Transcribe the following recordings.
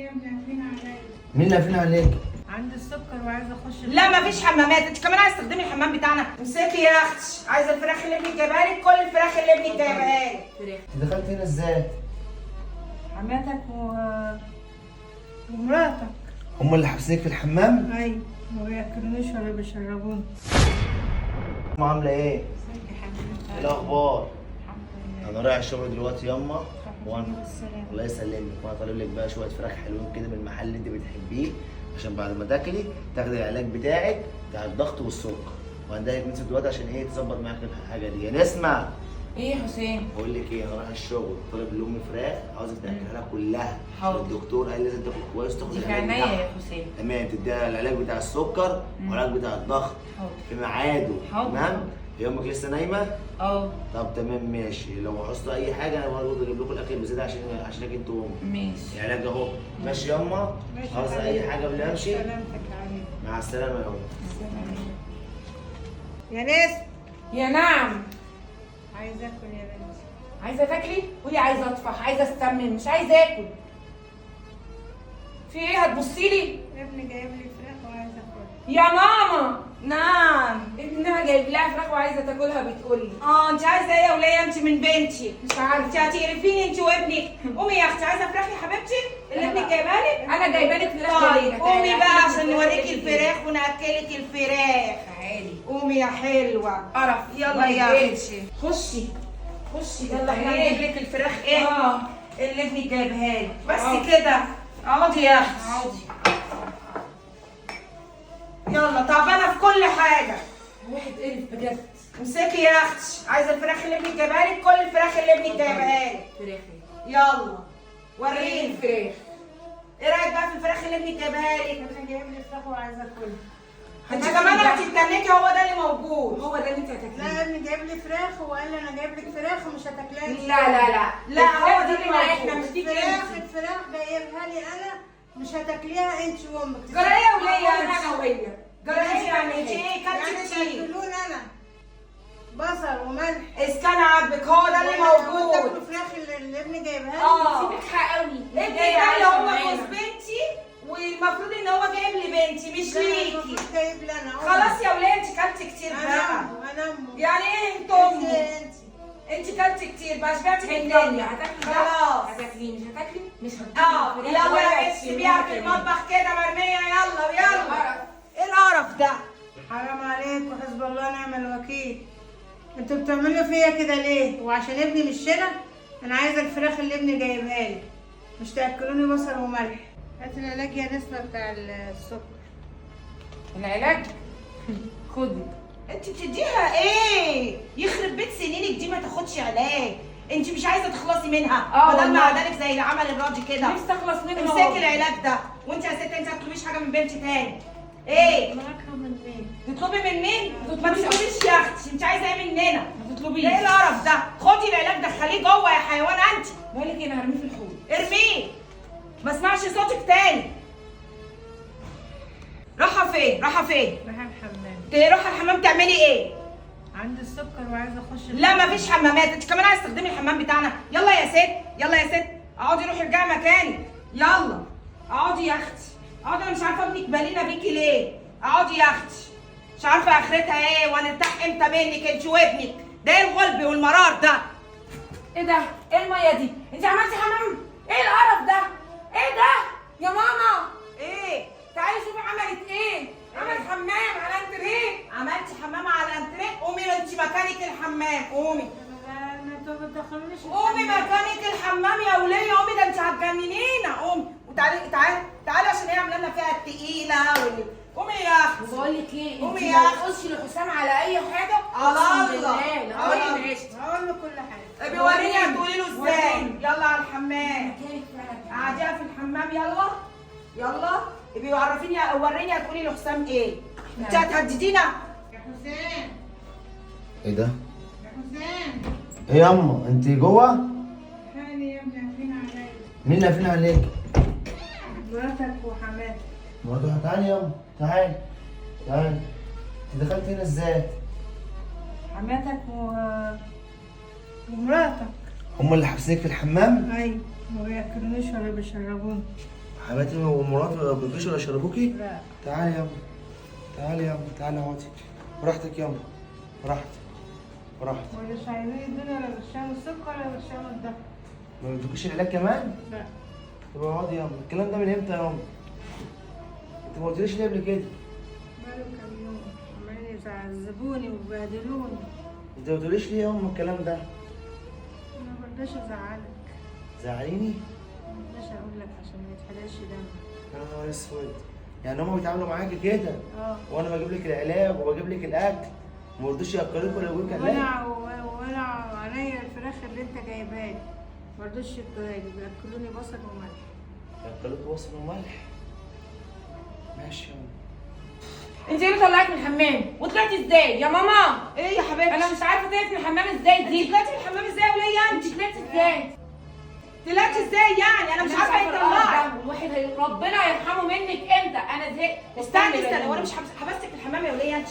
يا ابني قافلين عليا. مين اللي قافلين عليك؟ عندي السكر وعايزه اخش. لا مفيش حمامات، انت كمان عايزه تخدمي الحمام بتاعنا. امسكي يا اختي، عايزه الفراخ اللي ابنك جايبها لك، كل الفراخ اللي ابنك جايبها لك. انت دخلت هنا ازاي؟ حماتك ومراتك. هم اللي حابسينك في الحمام؟ ايوه، ما بياكلونيش ولا بيشربوني. عامله ايه؟ ازيك يا حبيبتي؟ ايه الاخبار؟ الحمد لله. انا رايح الشغل دلوقتي ياما وانا بالسلامه. الله يسلمك، وانا طالب لك بقى شويه فراخ حلوين كده من المحل اللي انت بتحبيه عشان بعد ما تاكلي تاخدي العلاج بتاعك بتاع الضغط والسكر. وهندهلك ننزل دلوقتي عشان ايه تظبط معاك الحاجه دي. يا نسمع ايه يا حسين؟ بقول لك ايه، انا رايح الشغل طالب لامي فراخ عاوزك تاكلها لها كلها. حاضر. الدكتور قال لازم تاكل كويس تاخد دي في العلاج عينيا بتاعها. يا حسين. تمام، تديها العلاج بتاع السكر والعلاج بتاع الضغط حاضر. في ميعاده. حاضر. تمام؟ هي امك لسه نايمه؟ اه طب تمام ماشي، لو عوزتوا اي حاجه انا برضه اجيب لكم الاكل بزياده عشانك انتوا وامي. ماشي. العلاج اهو ماشي ياما. ماشي عاوز يا اي حبيبي. حاجه قبل ما امشي؟ سلامتك يا حبيبي. مع السلامه يا امي. يا ناس، يا نعم. عايزه اكل يا بنتي. عايزه تاكلي؟ قولي عايزه اطفح، عايزه استمن، مش عايزه اكل. في ايه هتبصي لي؟ ابني جايب لي فراخ وعايزه اكلها. يا ماما، نعم. ابنها جايب لها فراخ وعايزه تاكلها بتقولي. انت عايزه ايه يا وليه؟ انت من بنتي. مش انت عارفه. هتقرفيني انت وابنك. قومي يا اختي، عايزه فراخ يا حبيبتي اللي ابنك جايبها لك؟ انا جايبه لك فراخ طيب جديدة. قومي بقى تعالي. عشان نوريكي الفراخ وناكلك الفراخ. تعالي. قومي يا حلوه. قرف. يلا ما يا يتقلش. اختي. خشي خشي. يلا احنا هنجيب لك الفراخ ايه؟ اه. اللي ابنك جايبها لك. بس اقعدي. كده. اقعدي يا اختي. اقعدي. يلا تعبانه في كل حاجه. الواحد قرف بجد. امسكي يا اختي، عايزه الفراخ اللي ابنك جايبها لك، كل الفراخ اللي ابنك جايبها لك. فراخ. يلا وريني وريني. الفراخ. ايه رايك بقى في الفراخ اللي ابنك جايبها لك؟ ابني جايب لي فراخ وعايزه اكلها. انت كمان هتستنيكي، هو ده اللي موجود. هو ده اللي انت لا هتاكليه. ابني جايب لي فراخ وقال لي انا جايب لك فراخ ومش هتاكلها. لا لا لا لا، هو ده الفراخ اللي معاك، موجود. احنا مش دي الفراخ جايبها لي انا، مش هتاكليها انت وامك. جرايه وليا انت. انا وهي. جرايه يعني انت ايه يعني كلتي كتير؟ تاكلون انا بصل وملح. اسكان عبك، هو ده اللي موجود. تاكلوا فراخ اللي ابني جايبها لي. سيبك حقاوي. ابني ده اللي هو جوز بنتي، والمفروض ان هو جايب لي بنتي مش ده ليكي. المفروض جايب لي انا. خلاص يا وليه، انت كلتي كتير انا بقى. امه انا امه. يعني ايه انت انت امه؟ انت انت كلتي كتير بقى، شبعتي من هتاكلي الدنيا. هتاكلي ده؟ خلاص. هتاكلي مش هتاكلي؟ مش هتاكلي. يلا يا بنت سيبيها في المطبخ كده مرميه. يلا يلا. ايه القرف ده؟ حرام عليك وحسب الله ونعم الوكيل. انتوا بتعملوا فيا كده ليه؟ وعشان ابني مش هنا؟ انا عايزه الفراخ اللي ابني جايبها لي، مش تاكلوني بصل وملح. هات العلاج يا نسمه بتاع السكر. العلاج خدي. انت بتديها ايه؟ يخرب بيت سنينك دي، ما تاخدش علاج. انت مش عايزه تخلصي منها بدل ما والله. عدالك زي اللي عمل الراجل كده. نفسي اخلص منها. امسكي العلاج ده. وانت يا ست انت ما تطلبيش حاجه من بنتي تاني. ايه؟ ما اطلب من مين؟ تطلبي من مين؟ ما ما تطلبيش. تطلبيش يا اختي. انت عايزه ايه مننا؟ ما تطلبيش. ايه القرف ده؟ خدي العلاج دخليه جوه يا حيوانه انت. بقول لك ايه، انا هرميه في الحوض. ارميه. ما اسمعش صوتك تاني. رايحه فين؟ رايحه فين؟ رايحه الحمام. تروحي الحمام تعملي ايه؟ عندي السكر وعايزه اخش. لا مفيش حمامات، انت كمان عايزه تستخدمي الحمام بتاعنا. يلا يا ست، يلا يا ست، اقعدي روحي ارجعي مكانك. يلا اقعدي يا اختي، اقعدي. انا مش عارفه ابنك بالينا بيكي ليه. اقعدي يا اختي. مش عارفه اخرتها ايه وهنرتاح امتى منك انت وابنك. ده ايه الغلب والمرار ده؟ ايه ده؟ ايه الميه دي؟ انت عملتي حمام؟ ايه القرف ده؟ ايه ده؟ يا ماما ايه؟ تعالي شوفي عملت ايه؟ عملت حمام على انتريه. عملتي حمام على الانتريه؟ قومي انت مكانك الحمام. قومي ما تدخلونيش قومي مكانك الحمام يا وليه. قومي، ده انت هتجننينا. قومي وتعالي تعالي تعالي عشان هي عامله لنا فيها التقيله قومي يا اختي. وبقول لك ايه؟ قومي انت يا لو أختي. تخشي لحسام على اي حاجه على اقسم الله. بالله لا على عمري الله. ما عشت. هقول له كل حاجه. بيوريني هتقولي له ازاي. وريني. يلا على الحمام. مكانك فعلا. قعديها في الحمام. يلا يلا. بيعرفيني وريني هتقولي لحسام ايه. انت هتهددينا. يا حسين ايه ده؟ يا حسين ايه ياما انت جوه؟ حالي يا ابني قافلين عليا. مين اللي قافلين عليك؟ مراتك وحماتك. مراتها تعالي ياما تعالي تعالي. انت دخلت هنا ازاي؟ حماتك ومراتك. هم اللي حابسينك في الحمام؟ ايوه، ما بياكلونيش ولا بيشربوني. حماتي ومراتي ما بيجوش ولا يشربوكي؟ لا. تعالي ياما، تعالي ياما، تعالي اقعدي براحتك ياما، براحتك براحتك. مش عايزين يدوني ولا برشام السكر ولا برشام الضغط. ما بيدوكيش العلاج كمان؟ لا. طب اقعدي ياما، الكلام ده من امتى ياما؟ انت ما قلتليش ليه قبل كده؟ بقاله كام يوم عمالين يعذبوني ويبهدلوني. انت ما قلتليش ليه يا ام الكلام ده؟ ما برضاش ازعلك، زعليني؟ ما برضاش اقول لك عشان ما يتحرقش دمك. يا نهار اسود، يعني هما بيتعاملوا معاكي كده اه. وانا بجيب لك العلاج وبجيب لك الاكل ما رضوش ياكلوك ولا يقولوا لك علاج؟ وانا عينيا الفراخ اللي انت جايبها لي ما رضوش ياكلوها لي، بياكلوني بصل وملح. ياكلوك بصل وملح؟ ماشي يا ام. انت ايه اللي طلعك من الحمام وطلعتي ازاي يا ماما؟ ايه يا حبيبتي؟ انا مش عارفه طلعت من الحمام ازاي انت دي. طلعتي من الحمام ازاي يا وليه انت انت؟ طلعتي ازاي؟ طلعتي ازاي يعني؟ انا مش عارفه ايه طلعك. الواحد ربنا يرحمه منك امتى؟ انا زهقت. استني وانا مش حبستك في الحمام يا وليه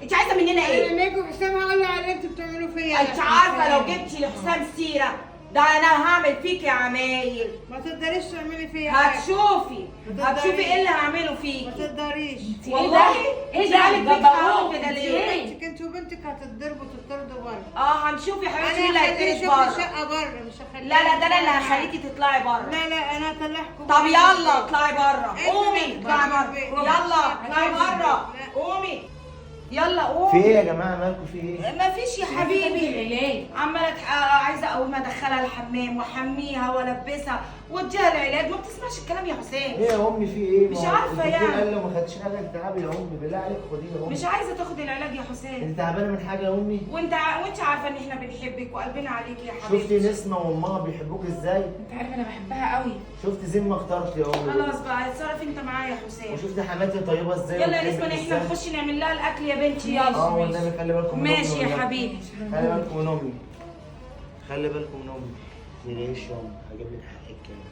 انت عايزه مننا ايه؟ انا ناجي وحسام هقول له على اللي انتوا بتعملوا فيا. انت عارفه لو جبتي لحسام سيره ده انا هعمل فيكي عمايل. ما تقدريش تعملي فيا حاجه. هتشوفي ايه اللي هعمله ما فيكي. تقدريش. ايه والله ده؟ ايه ده؟ مالك بيك بابا كده انت ليه؟ ايه؟ بنتك انت وبنتك هتتضربوا تطردوا بره. هنشوف يا حبيبتي مين اللي انا هخليه هيتقلب يشوف لي بره. شقه بره، مش هخليه. لا ده انا اللي هخليكي تطلعي بره. لا انا هطلعكم. طب يلا اطلعي بره، انتوا قومي اللي اطلعي بره. بره، يلا اطلعي بره، لا. قومي يلا في قومي. ايه يا جماعه مالكم في ايه؟ مفيش يا حبيبي. العلاج. عماله عايزه اول ما ادخلها الحمام واحميها والبسها واديها العلاج، ما بتسمعش الكلام يا حسام. ايه يا امي في ايه؟ مش ما هو عارفة الدكتور يعني. قال لو ما خدتش حاجه انت تعبي يا امي، بالله عليك خديه يا امي. مش عايزه تاخد العلاج يا حسام. انت تعبانه من حاجه يا امي؟ وانت عارفه ان احنا بنحبك وقلبنا عليكي يا حبيبتي. شفتي نسمه وامها بيحبوك ازاي؟ انت عارفه انا بحبها قوي. شفتي زين ما اخترت يا امي؟ خلاص بقى اتصرف انت معايا يا حسام. وشفتي حماتي طيبه ازاي؟ يلا يا وبتحبك نسمة احنا ازاي؟ نخش نعمل لها الاكل يا بنتي يلا. اه والنبي خلي بالكم من امي ماشي يا والنبي. حبيبي. خلي بالكم من امي، خلي بالكم من امي. تلاقيش يا امي هجيب لك حقك كمان.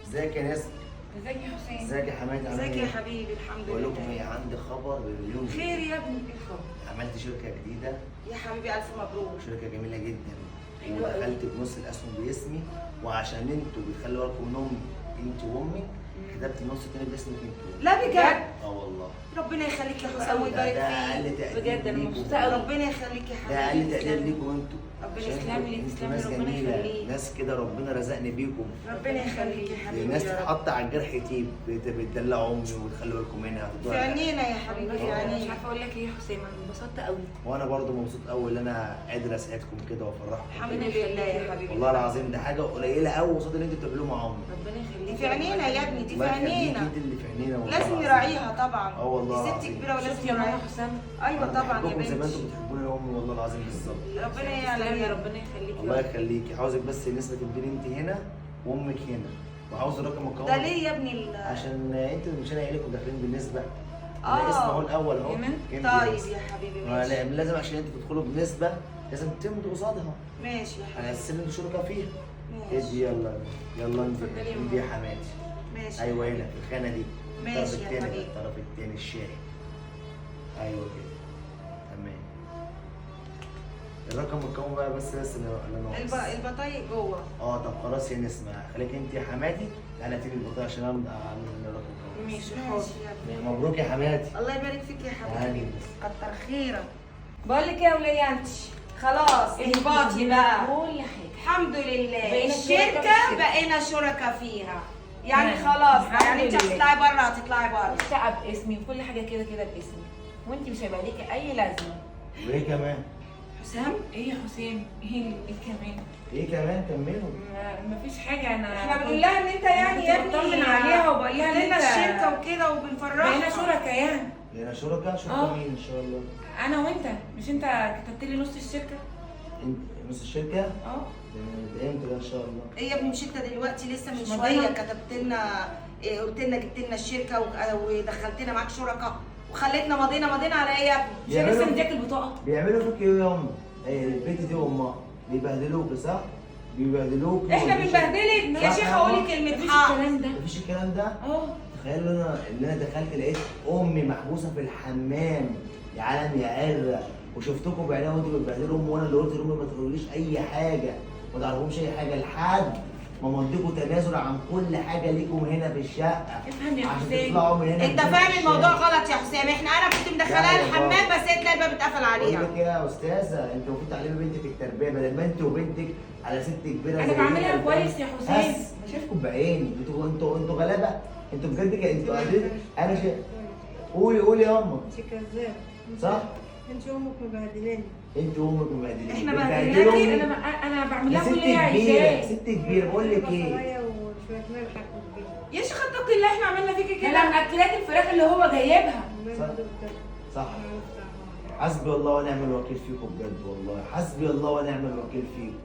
ازيك يا نسمة؟ ازيك يا حسين؟ ازيك يا حماتي؟ عامله ازيك ايه؟ يا حبيبي؟ الحمد بقول لكم لله. ايه، عندي خبر بمليون جنيه. خير يا ابني، ايه الخبر؟ عملت شركه جديده، يا حبيبي الف مبروك. شركه جميله جدا، حلو قوي. ودخلت بنص الاسهم باسمي، وعشان انتوا بتخلوا بالكم من امي انت وامي كتبت النص التاني باسمك انتوا. لا بجد؟ اه والله. ربنا يخليك يا حسام ويبارك ده اقل فيك. تقدير بجد انا ليكم. مبسوطه قوي. ربنا يخليك يا ده اقل حبيبي. تقدير ليكم انتوا. ربنا عشان يسلمك، انتوا تسلمي، ناس ربنا جميله، يخليك. ناس كده ربنا رزقني بيكم. ربنا يخليك يا حبيبي. ناس يا رب. تتحط على الجرح تيب، بتدلع امي وتخلوا بالكم منها. في عينينا يا حبيبي، في انا مش عينينا. عارفه اقول لك ايه يا حسين، انا انبسطت قوي. وانا برضو مبسوط قوي ان انا قادر اسعدكم كده وافرحكم. الحمد لله يا حبيبي. والله العظيم ده حاجه قليله قوي قصاد اللي انتوا بتعملوه مع امي. ربنا يخليك. دي في عينينا يا ابني، دي في الله يخليك، عينينا. انت اللي في عينينا والله لازم العظيم. نراعيها طبعا. اه والله دي ست العظيم. كبيره ولازم شفتي يا ماما نراعيها. حسام؟ ايوه أنا طبعا يا بحبكم زي ما انتوا بنتي. بتحبوني يا امي والله العظيم بالظبط. ربنا تسلمي، يعلم. ربنا يخليكي. الله يخليكي. عاوزك بس نسبه تديني انت هنا وامك هنا، وعاوز الرقم القومي. ده ليه يا ابني عشان انتوا مش انا قايل لكم داخلين بالنسبه. اه. الاسم هو الاول اهو. كمان؟ كنت طيب بس. يا حبيبي ما ماشي. لازم عشان انتوا تدخلوا بنسبه لازم تمضوا قصادها ماشي يا على حبيبي. اساس ان انتوا شركاء فيها. ماشي. ادي يلا يلا انت اتفضلي يا انت يا حماتي. ماشي. ايوه هنا في الخانه دي. ماشي الطرف يا التاني حبيبي. الطرف التاني الشاي. ايوه كده تمام. الرقم القومي بقى بس اللي ناقص. البطايق جوه. اه طب خلاص يا نسمة، خليك انت يا حماتي انا تيجي البطاقه عشان اعمل الرقم القومي. ماشي حاضر يا ابني. مبروك يا حماتي. الله يبارك فيك يا تعالي حبيبي. بس. كتر خيرك. بقول لك ايه يا وليه انت؟ خلاص اهبطي بقى. كل حاجه. الحمد لله بقينا شركاء الشركه في الشركة. بقينا شركاء فيها. يعني نعم. خلاص الحمد يعني انت لله. هتطلعي بره هتطلعي بره. الشقه باسمي وكل حاجه كده كده باسمي، وانت مش هيبقى ليكي اي لازمه. وايه كمان؟ حسام ايه يا حسين؟ ايه كمان؟ ايه كمان كملوا. مفيش حاجه. انا احنا بنقول لها ان انت يعني يا ابني بطمن عليها وبقول لها ان لنا انت الشركه وكده وبنفرحها. بقينا شركاء يعني. لينا شركاء مين ان شاء الله؟ انا وانت. مش انت كتبت لي نص الشركه؟ انت نص الشركه؟ اه. ده امتى ده ان شاء الله؟ ايه يا ابني مش انت دلوقتي لسه من مش شويه مضينا. كتبت لنا إيه، قلت لنا جبت لنا الشركه ودخلتنا معاك شركاء وخليتنا مضينا على ايه يا ابني؟ مش أنا لسه مديك البطاقه؟ بيعملوا فيك ايه يا ام؟ البيت دي وامها بيبهدلوك صح؟ بيبهدلوك. احنا بنبهدلك يا صح شيخه يا قولي أم؟ كلمه مفيش حق. الكلام ده. مفيش الكلام ده؟ اه. تخيلوا ان انا دخلت لقيت امي محبوسه في الحمام يا عالم يا عره، وشفتكم بعينيا وانتوا بتبهدلوا امي، وانا اللي قلت لامي ما تقوليش اي حاجه، ما تعرفهمش اي حاجه لحد مامتكم تنازل عن كل حاجه ليكم هنا في الشقه افهم يا عشان حسين. تطلعوا من هنا انت تنزلوا فاهم في الموضوع الشارع. غلط يا حسام. انا كنت لا مدخلاها يا الحمام بابا. بس هي تلاقي الباب اتقفل بقول عليها. لك ايه يا استاذه، انت المفروض تعلمي بنتك التربيه بدل ما انت وبنتك على ست كبيره انا زي بعملها دي. كويس يا حسين. بس شايفكم بعيني، انتوا غلابه، انتوا بجد انتوا قاعدين. انا شايف. قولي يا امك. انت كذابه. صح؟ انت امك مبهدلاني. انت وامك مبهدلين. احنا بتبهدلوا بهدلناكي. أمي. انا بعمل يا لها ست كل اللي هي كبيره، عايزاه. ست كبيره، بقول لك ايه؟ بصلايه وشويه ملح وكده. يا شيخ اتقي الله، احنا عملنا فيكي انا كده؟ مأكلاك الفراخ اللي هو جايبها. صح. حسبي الله ونعم الوكيل فيكم بجد والله، حسبي الله ونعم الوكيل فيكم.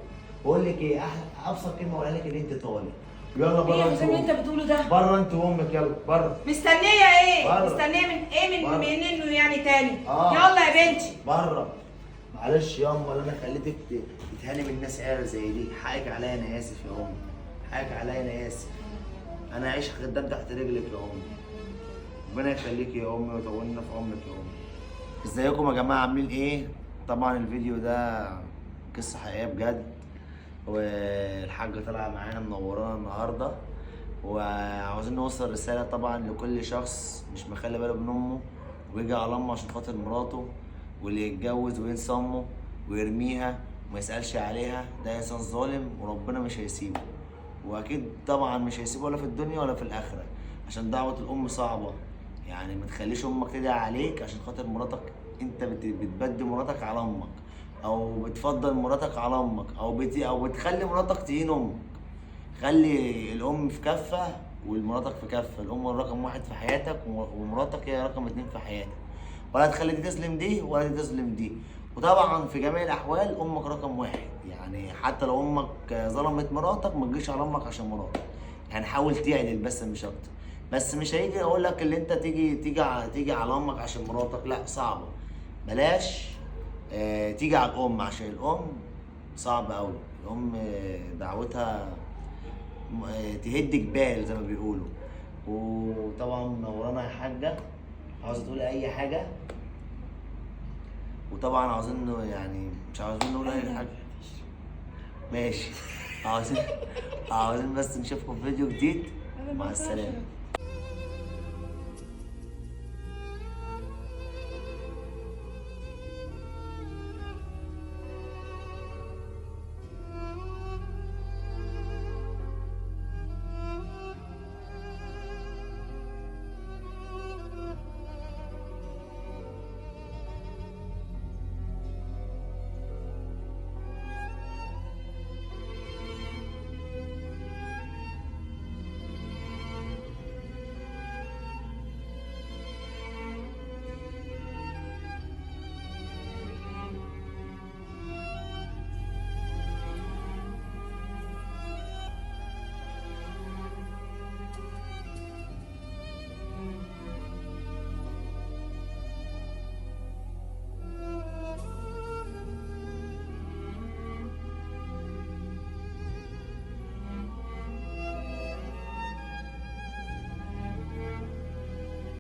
بقول لك ايه، ابسط كلمه اقولها لك ان انت طالق. يلا ايه بره يا انت حسين اللي انت وامك. بتقوله ده؟ بره انت وامك، يلا بره. مستنيه ايه؟ بره. مستنيه من ايه؟ بره. من انه يعني تاني؟ آه. يلا يا بنتي. بره. معلش يا ام، ولا انا خليتك تتهاني من الناس عيال زي دي، حقك عليا، انا اسف يا ام. حقك عليا، انا اسف. انا عايش خدام تحت رجلك يا ام. ربنا يخليكي يا امي ويطولنا في عمرك يا امي. ازيكم يا جماعه، عاملين ايه؟ طبعا الفيديو ده قصه حقيقيه بجد، والحاجه طالعه معانا منورانا النهارده، وعاوزين نوصل رساله طبعا لكل شخص مش مخلي باله من امه ويجي على امه عشان خاطر مراته، واللي يتجوز وينسى امه ويرميها وما يسالش عليها ده انسان ظالم وربنا مش هيسيبه، واكيد طبعا مش هيسيبه ولا في الدنيا ولا في الاخره، عشان دعوه الام صعبه. يعني ما تخليش امك تدعي عليك عشان خاطر مراتك، انت بتبدي مراتك على امك، او بتفضل مراتك على امك، او بتخلي مراتك تهين امك. خلي الام في كفه ومراتك في كفه، الام رقم واحد في حياتك ومراتك هي رقم اتنين في حياتك، ولا تخلي دي تظلم دي ولا دي تظلم دي. وطبعا في جميع الاحوال امك رقم واحد، يعني حتى لو امك ظلمت مراتك ما تجيش على امك عشان مراتك، يعني حاول تعدل بس مش اكتر. بس مش هيجي اقول لك اللي انت تيجي على امك عشان مراتك، لا صعبه. بلاش تيجي على الام عشان الام صعب قوي. الام دعوتها تهد جبال زي ما بيقولوا. وطبعا منورانا يا حاجه، عاوزه تقولي اي حاجه؟ وطبعا عاوزين يعني مش عاوزين نقول اي حاجه. ماشي. عاوزين بس نشوفكم في فيديو جديد. مع السلامه.